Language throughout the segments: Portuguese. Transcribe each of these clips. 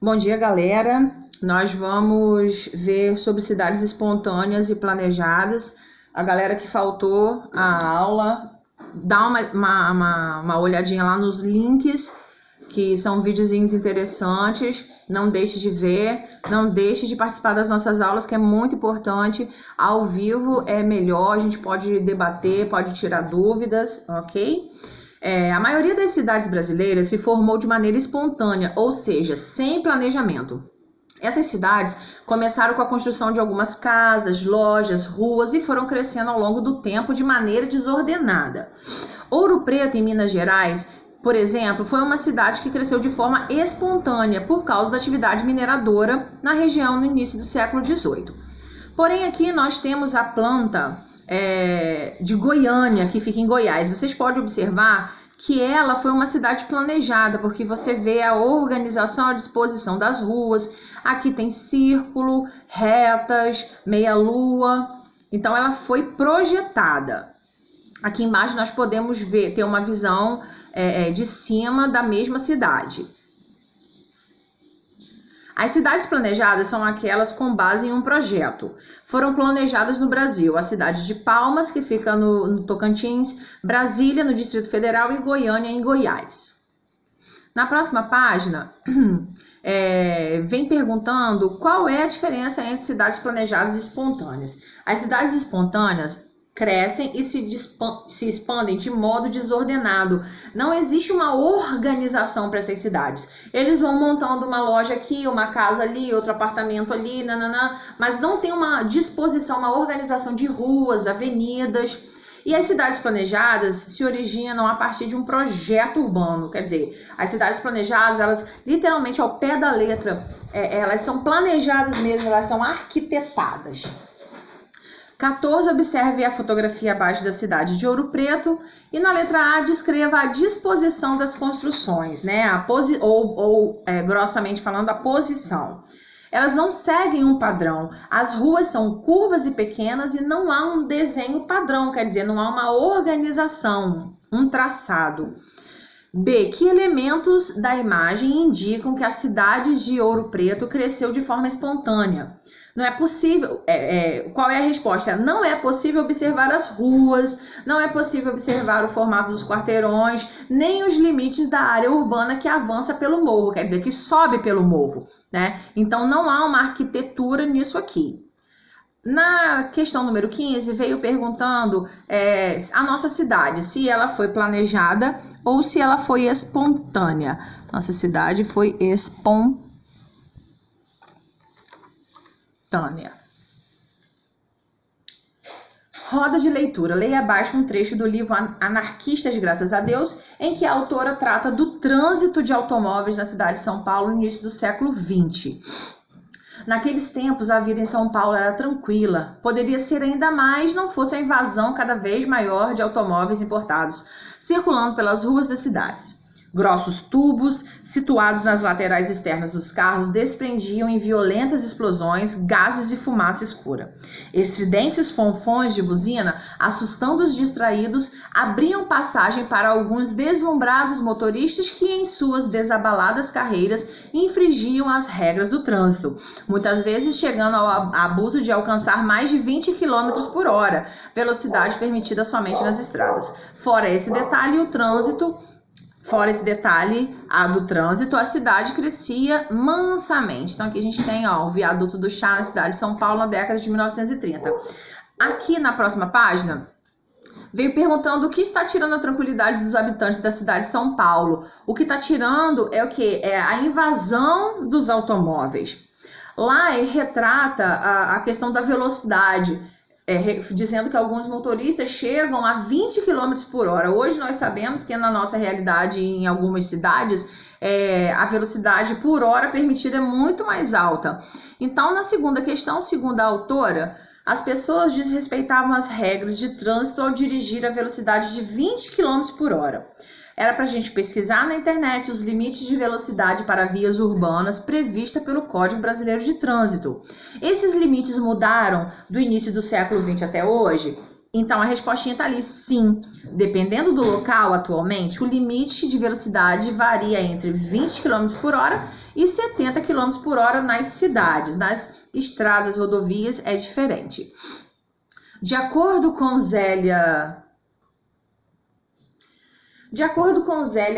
Bom dia, galera. Nós vamos ver sobre cidades espontâneas e planejadas. A galera que faltou a aula, dá uma olhadinha lá nos links, que são videozinhos interessantes. Não deixe de ver, não deixe de participar das nossas aulas, que é muito importante. Ao vivo é melhor, a gente pode debater, pode tirar dúvidas, ok? A maioria das cidades brasileiras se formou de maneira espontânea, ou seja, sem planejamento. Essas cidades começaram com a construção de algumas casas, lojas, ruas e foram crescendo ao longo do tempo de maneira desordenada. Ouro Preto, em Minas Gerais, por exemplo, foi uma cidade que cresceu de forma espontânea por causa da atividade mineradora na região no início do século XVIII. Porém, aqui nós temos a planta de Goiânia, que fica em Goiás. Vocês podem observar que ela foi uma cidade planejada, porque você vê a organização, a disposição das ruas. Aqui tem círculo, retas, meia-lua. Então, ela foi projetada. Aqui embaixo nós podemos ter uma visão de cima da mesma cidade. As cidades planejadas são aquelas com base em um projeto. Foram planejadas no Brasil a cidade de Palmas, que fica no Tocantins, Brasília, no Distrito Federal, e Goiânia, em Goiás. Na próxima página, vem perguntando qual é a diferença entre cidades planejadas e espontâneas. As cidades espontâneas crescem e se expandem de modo desordenado. Não existe uma organização para essas cidades. Eles vão montando uma loja aqui, uma casa ali, outro apartamento ali, mas não tem uma disposição, uma organização de ruas, avenidas. E as cidades planejadas se originam a partir de um projeto urbano. Quer dizer, as cidades planejadas, elas literalmente ao pé da letra, elas são planejadas mesmo, elas são arquitetadas. 14, observe a fotografia abaixo da cidade de Ouro Preto e na letra A descreva a disposição das construções, né? Grossamente falando, a posição. Elas não seguem um padrão, as ruas são curvas e pequenas e não há um desenho padrão, quer dizer, não há uma organização, um traçado. B, que elementos da imagem indicam que a cidade de Ouro Preto cresceu de forma espontânea? Não é possível, qual é a resposta? Não é possível observar as ruas, não é possível observar o formato dos quarteirões, nem os limites da área urbana que avança pelo morro, quer dizer, que sobe pelo morro, né? Então, não há uma arquitetura nisso aqui. Na questão número 15, veio perguntando a nossa cidade, se ela foi planejada ou se ela foi espontânea. Nossa cidade foi espontânea. Roda de leitura. Leia abaixo um trecho do livro Anarquistas, Graças a Deus, em que a autora trata do trânsito de automóveis na cidade de São Paulo no início do século XX. Naqueles tempos, a vida em São Paulo era tranquila. Poderia ser ainda mais não fosse a invasão cada vez maior de automóveis importados, circulando pelas ruas das cidades. Grossos tubos, situados nas laterais externas dos carros, desprendiam em violentas explosões, gases e fumaça escura. Estridentes fonfões de buzina, assustando os distraídos, abriam passagem para alguns deslumbrados motoristas que, em suas desabaladas carreiras, infringiam as regras do trânsito, muitas vezes chegando ao abuso de alcançar mais de 20 km por hora, velocidade permitida somente nas estradas. Fora esse detalhe do trânsito, a cidade crescia mansamente. Então, aqui a gente tem o viaduto do Chá na cidade de São Paulo na década de 1930. Aqui na próxima página, veio perguntando o que está tirando a tranquilidade dos habitantes da cidade de São Paulo. O que está tirando é o quê? É a invasão dos automóveis. Lá ele retrata a questão da velocidade, dizendo que alguns motoristas chegam a 20 km por hora. Hoje nós sabemos que na nossa realidade, em algumas cidades, a velocidade por hora permitida é muito mais alta. Então, na segunda questão, segundo a autora, as pessoas desrespeitavam as regras de trânsito ao dirigir a velocidade de 20 km por hora. Era para a gente pesquisar na internet os limites de velocidade para vias urbanas prevista pelo Código Brasileiro de Trânsito. Esses limites mudaram do início do século XX até hoje? Então, a respostinha está ali, sim. Dependendo do local, atualmente, o limite de velocidade varia entre 20 km por hora e 70 km por hora nas cidades. Nas estradas, rodovias, é diferente. De acordo com Zélia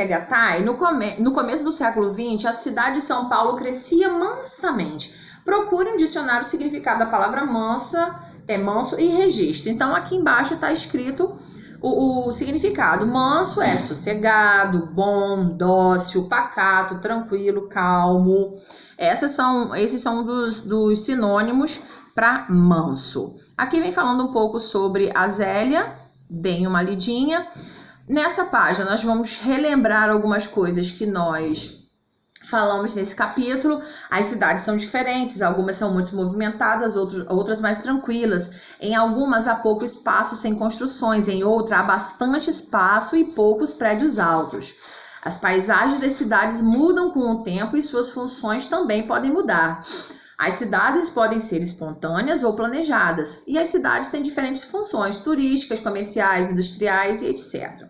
Gattai, no começo do século XX, a cidade de São Paulo crescia mansamente. Procure um dicionário o significado da palavra manso e registre. Então, aqui embaixo está escrito o significado. Manso é sossegado, bom, dócil, pacato, tranquilo, calmo. Esses são dos sinônimos para manso. Aqui vem falando um pouco sobre a Zélia, deem uma lidinha. Nessa página, nós vamos relembrar algumas coisas que nós falamos nesse capítulo. As cidades são diferentes, algumas são muito movimentadas, outras mais tranquilas. Em algumas há pouco espaço sem construções, em outra há bastante espaço e poucos prédios altos. As paisagens das cidades mudam com o tempo e suas funções também podem mudar. As cidades podem ser espontâneas ou planejadas, e as cidades têm diferentes funções turísticas, comerciais, industriais e etc.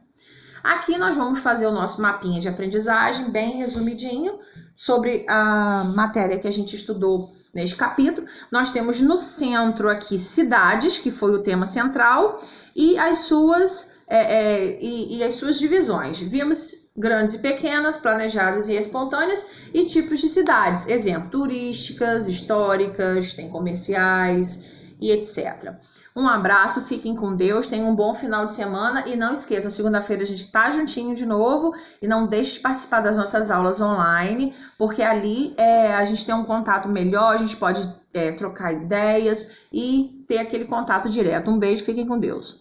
Aqui nós vamos fazer o nosso mapinha de aprendizagem, bem resumidinho, sobre a matéria que a gente estudou neste capítulo. Nós temos no centro aqui cidades, que foi o tema central, e as suas divisões. Vimos grandes e pequenas, planejadas e espontâneas, e tipos de cidades. Exemplo, turísticas, históricas, tem comerciais e etc. Um abraço, fiquem com Deus, tenham um bom final de semana e não esqueçam, segunda-feira a gente tá juntinho de novo e não deixe de participar das nossas aulas online, porque ali a gente tem um contato melhor, a gente pode trocar ideias e ter aquele contato direto. Um beijo, fiquem com Deus.